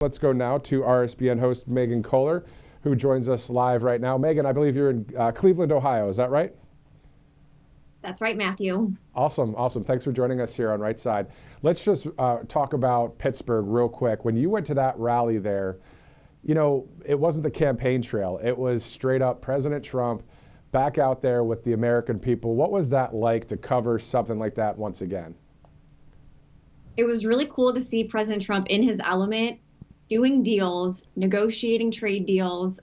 Let's go now to RSBN host Megan Kohler, who joins us live right now. Megan, I believe you're in Cleveland, Ohio. Is that right? That's right, Matthew. Awesome. Thanks for joining us here on Right Side. Let's just talk about Pittsburgh real quick. When you went to that rally there, you know, it wasn't the campaign trail. It was straight up President Trump back out there with the American people. What was that like to cover something like that once again? It was really cool to see President Trump in his element, doing deals, negotiating trade deals,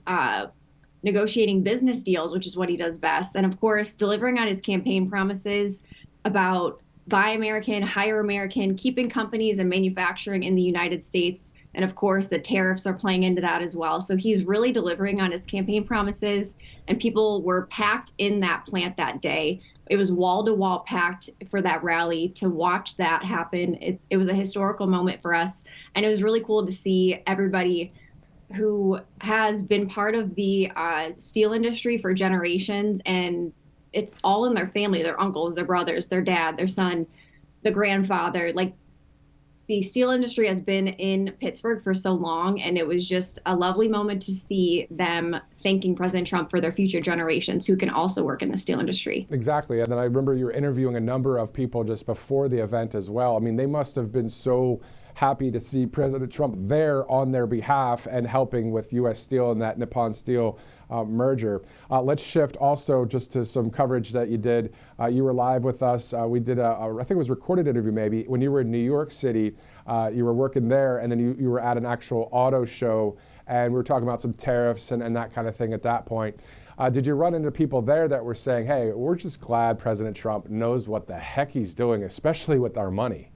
negotiating business deals, which is what he does best. And of course, delivering on his campaign promises about buy American, hire American, keeping companies and manufacturing in the United States. And of course, the tariffs are playing into that as well. So he's really delivering on his campaign promises, and people were packed in that plant that day. It was wall to wall packed for that rally. To watch that happen, it was a historical moment for us. And it was really cool to see everybody who has been part of the steel industry for generations, and it's all in their family, their uncles, their brothers, their dad, their son, the grandfather. Like, the steel industry has been in Pittsburgh for so long, and it was just a lovely moment to see them thanking President Trump for their future generations who can also work in the steel industry. Exactly. And then I remember you were interviewing a number of people just before the event as well. I mean, they must have been so happy to see President Trump there on their behalf and helping with U.S. Steel and that Nippon Steel merger. Let's shift also just to some coverage that you did. You were live with us. We did I think it was a recorded interview maybe, when you were in New York City. You were working there, and then you were at an actual auto show, and we were talking about some tariffs and that kind of thing at that point. Did you run into people there that were saying, hey, we're just glad President Trump knows what the heck he's doing, especially with our money?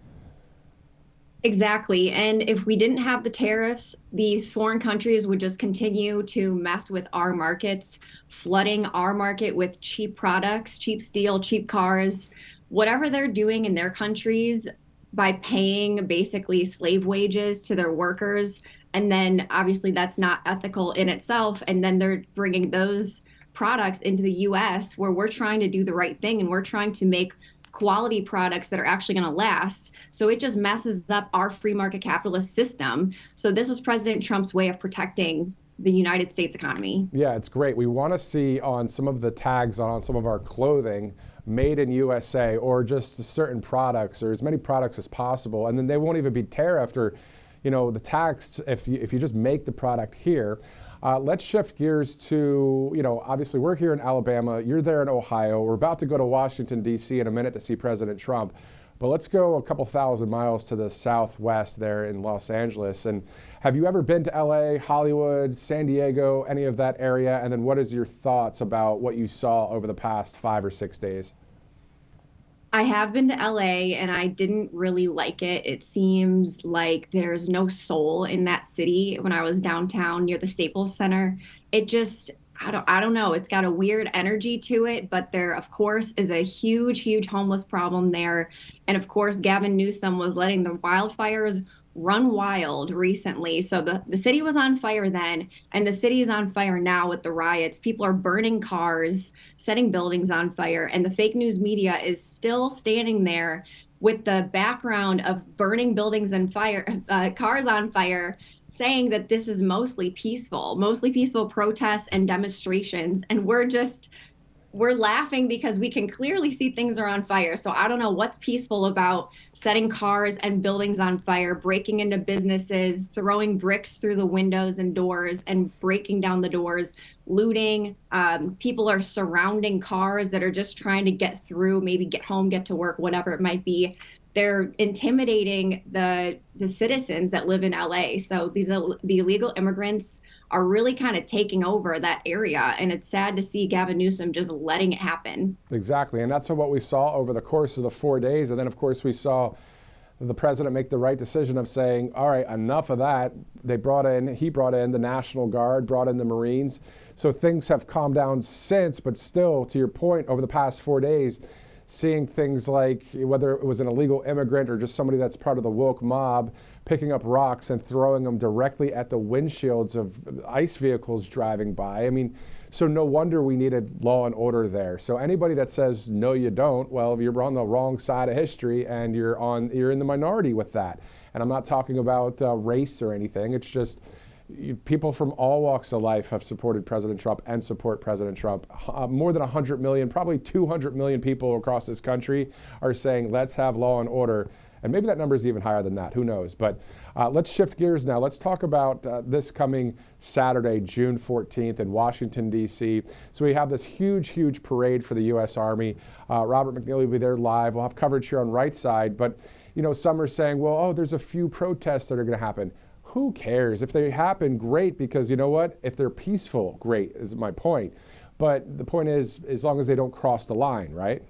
Exactly. And if we didn't have the tariffs, these foreign countries would just continue to mess with our markets, flooding our market with cheap products, cheap steel, cheap cars, whatever they're doing in their countries by paying basically slave wages to their workers. And then obviously that's not ethical in itself. And then they're bringing those products into the US, where we're trying to do the right thing and we're trying to make quality products that are actually going to last. So it just messes up our free market capitalist system. So this was President Trump's way of protecting the United States economy. Yeah, it's great. We want to see on some of the tags on some of our clothing, made in USA, or just certain products, or as many products as possible. And then they won't even be tariffed or, you know, the tax if you just make the product here. Let's shift gears to, you know, obviously we're here in Alabama, you're there in Ohio. We're about to go to Washington, D.C. in a minute to see President Trump. But let's go a couple thousand miles to the southwest there in Los Angeles. And have you ever been to L.A., Hollywood, San Diego, any of that area? And then what is your thoughts about what you saw over the past 5 or 6 days? I have been to LA and I didn't really like it. It seems like there's no soul in that city. When I was downtown near the Staples Center, it just, I don't know. It's got a weird energy to it, but there, of course, is a huge homeless problem there. And of course, Gavin Newsom was letting the wildfires run wild recently. So the city was on fire then, and the city is on fire now with the riots. People are burning cars, setting buildings on fire, and the fake news media is still standing there with the background of burning buildings and cars on fire, saying that this is mostly peaceful protests and demonstrations. And we're laughing because we can clearly see things are on fire. So I don't know what's peaceful about setting cars and buildings on fire, breaking into businesses, throwing bricks through the windows and doors and breaking down the doors, looting. People are surrounding cars that are just trying to get through, maybe get home, get to work, whatever it might be. They're intimidating the citizens that live in LA. So the illegal immigrants are really kind of taking over that area. And it's sad to see Gavin Newsom just letting it happen. Exactly. And that's what we saw over the course of the 4 days. And then, of course, we saw the president make the right decision of saying, all right, enough of that. He brought in the National Guard, brought in the Marines. So things have calmed down since. But still, to your point, over the past 4 days, seeing things like whether it was an illegal immigrant or just somebody that's part of the woke mob picking up rocks and throwing them directly at the windshields of ICE vehicles driving by. I mean, so no wonder we needed law and order there. So anybody that says, no, you don't, well, you're on the wrong side of history and you're in the minority with that. And I'm not talking about race or anything. It's just people from all walks of life have supported President Trump and support President Trump. More than 100 million, probably 200 million people across this country are saying, let's have law and order. And maybe that number is even higher than that. Who knows? But let's shift gears now. Let's talk about this coming Saturday, June 14th in Washington, D.C. So we have this huge parade for the U.S. Army. Robert McNeely will be there live. We'll have coverage here on Right Side. But, some are saying, well, oh, there's a few protests that are going to happen. Who cares? If they happen, great, because you know what? If they're peaceful, great, is my point. But the point is, as long as they don't cross the line, right?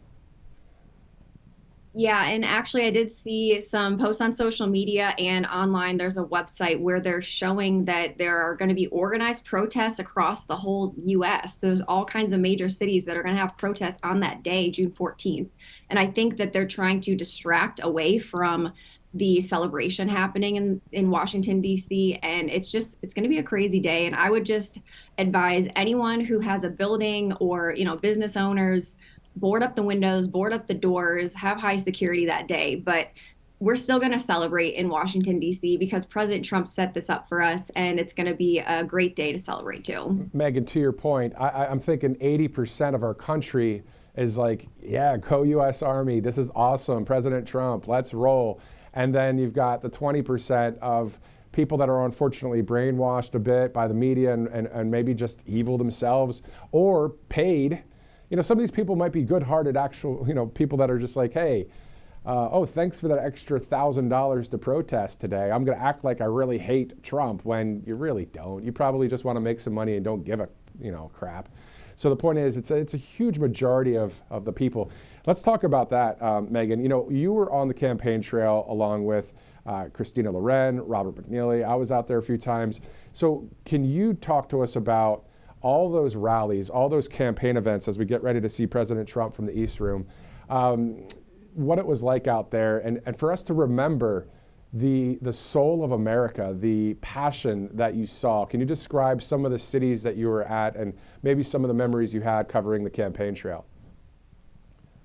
Yeah, and actually I did see some posts on social media and online. There's a website where they're showing that there are going to be organized protests across the whole US. There's all kinds of major cities that are going to have protests on that day, June 14th. And I think that they're trying to distract away from the celebration happening in Washington, D.C. And it's going to be a crazy day. And I would just advise anyone who has a building or, business owners, board up the windows, board up the doors, have high security that day. But we're still going to celebrate in Washington, D.C. because President Trump set this up for us, and it's going to be a great day to celebrate too. Megan, to your point, I'm thinking 80% of our country is like, yeah, go U.S. Army. This is awesome. President Trump, let's roll. And then you've got the 20% of people that are unfortunately brainwashed a bit by the media and maybe just evil themselves or paid. Some of these people might be good-hearted actual, people that are just like, hey, thanks for that extra $1,000 to protest today. I'm going to act like I really hate Trump when you really don't. You probably just want to make some money and don't give a, crap. So the point is, it's a huge majority of the people. Let's talk about that, Megan. You were on the campaign trail along with Christina Loren, Robert McNeely. I was out there a few times. So can you talk to us about all those rallies, all those campaign events as we get ready to see President Trump from the East Room, what it was like out there, and for us to remember the soul of America, the passion that you saw. Can you describe some of the cities that you were at and maybe some of the memories you had covering the campaign trail?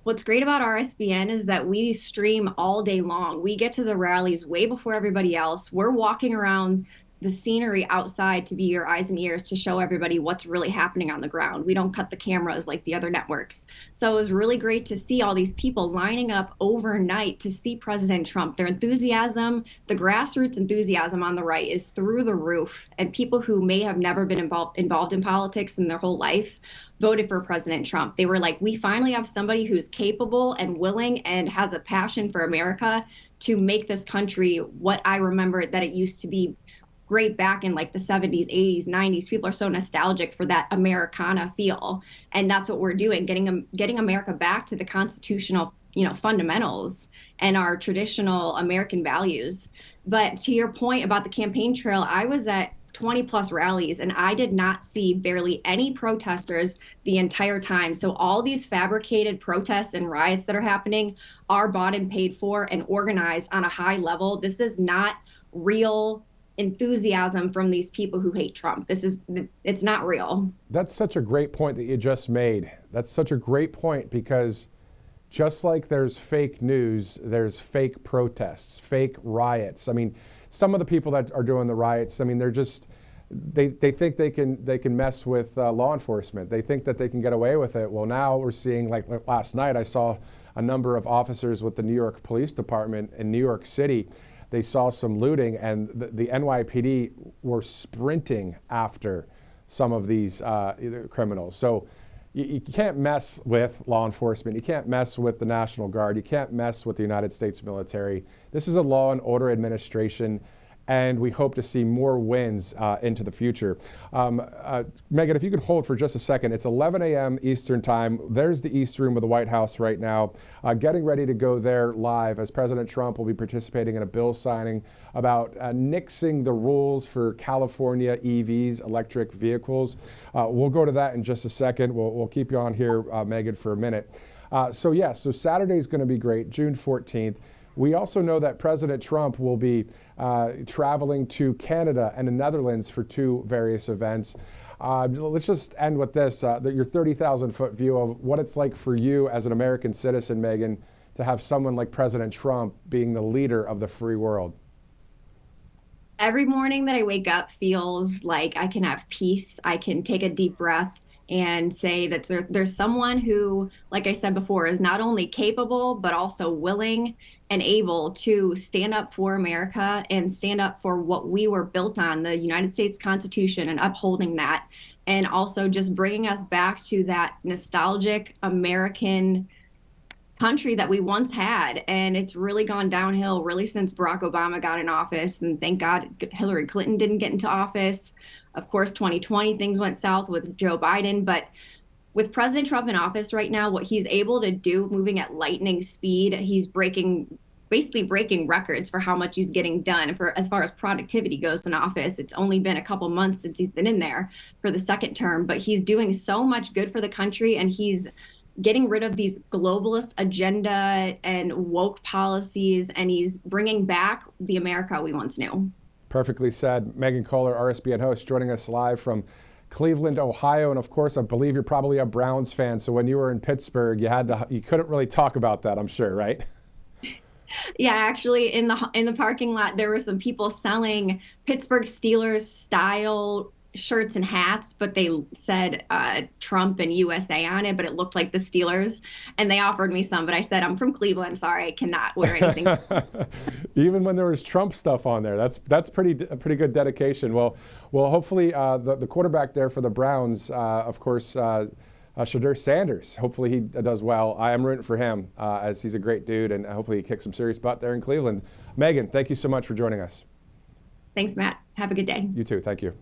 What's great about RSBN is that we stream all day long. We get to the rallies way before everybody else. We're walking around the scenery outside to be your eyes and ears to show everybody what's really happening on the ground. We don't cut the cameras like the other networks. So it was really great to see all these people lining up overnight to see President Trump. Their enthusiasm, the grassroots enthusiasm on the right is through the roof. And people who may have never been involved in politics in their whole life voted for President Trump. They were like, we finally have somebody who's capable and willing and has a passion for America to make this country what I remember that it used to be great back in like the 70s, 80s, 90s. People are so nostalgic for that Americana feel. And that's what we're doing, getting America back to the constitutional, fundamentals and our traditional American values. But to your point about the campaign trail, I was at 20 plus rallies and I did not see barely any protesters the entire time. So all these fabricated protests and riots that are happening are bought and paid for and organized on a high level. This is not real enthusiasm from these people who hate Trump. It's not real. That's such a great point that you just made. That's such a great point because just like there's fake news, there's fake protests, fake riots. I mean, some of the people that are doing the riots, I mean, they're just, they think they can mess with law enforcement. They think that they can get away with it. Well, now we're seeing, like last night, I saw a number of officers with the New York Police Department in New York City. They saw some looting, and the NYPD were sprinting after some of these criminals. So you can't mess with law enforcement. You can't mess with the National Guard. You can't mess with the United States military. This is a law and order administration, and we hope to see more wins into the future. Megan, if you could hold for just a second. It's 11 a.m. Eastern time. There's the East Room of the White House right now, getting ready to go there live as President Trump will be participating in a bill signing about nixing the rules for California EVs, electric vehicles. We'll go to that in just a second. We'll keep you on here, Megan, for a minute. So Saturday's going to be great, June 14th. We also know that President Trump will be traveling to Canada and the Netherlands for two various events. Let's just end with this, your 30,000-foot view of what it's like for you as an American citizen, Megan, to have someone like President Trump being the leader of the free world. Every morning that I wake up feels like I can have peace. I can take a deep breath and say that there's someone who, like I said before, is not only capable, but also willing and able to stand up for America and stand up for what we were built on, the United States Constitution, and upholding that. And also just bringing us back to that nostalgic American country that we once had. And it's really gone downhill really since Barack Obama got in office. And thank God Hillary Clinton didn't get into office. Of course, 2020, things went south with Joe Biden. But with President Trump in office right now, what he's able to do, moving at lightning speed, he's basically breaking records for how much he's getting done for as far as productivity goes in office. It's only been a couple months since he's been in there for the second term, but he's doing so much good for the country, and he's getting rid of these globalist agenda and woke policies, and he's bringing back the America we once knew. Perfectly said. Megan Kohler, RSBN host, joining us live from Cleveland, Ohio. And of course, I believe you're probably a Browns fan. So when you were in Pittsburgh, you couldn't really talk about that, I'm sure, right? Yeah, actually, in the parking lot, there were some people selling Pittsburgh Steelers style shirts and hats, but they said Trump and USA on it, but it looked like the Steelers. And they offered me some, but I said, I'm from Cleveland. Sorry, I cannot wear anything. Even when there was Trump stuff on there, that's a pretty good dedication. Well, hopefully the quarterback there for the Browns, of course, Shadur Sanders. Hopefully he does well. I am rooting for him as he's a great dude, and hopefully he kicks some serious butt there in Cleveland. Megan, thank you so much for joining us. Thanks, Matt. Have a good day. You too. Thank you.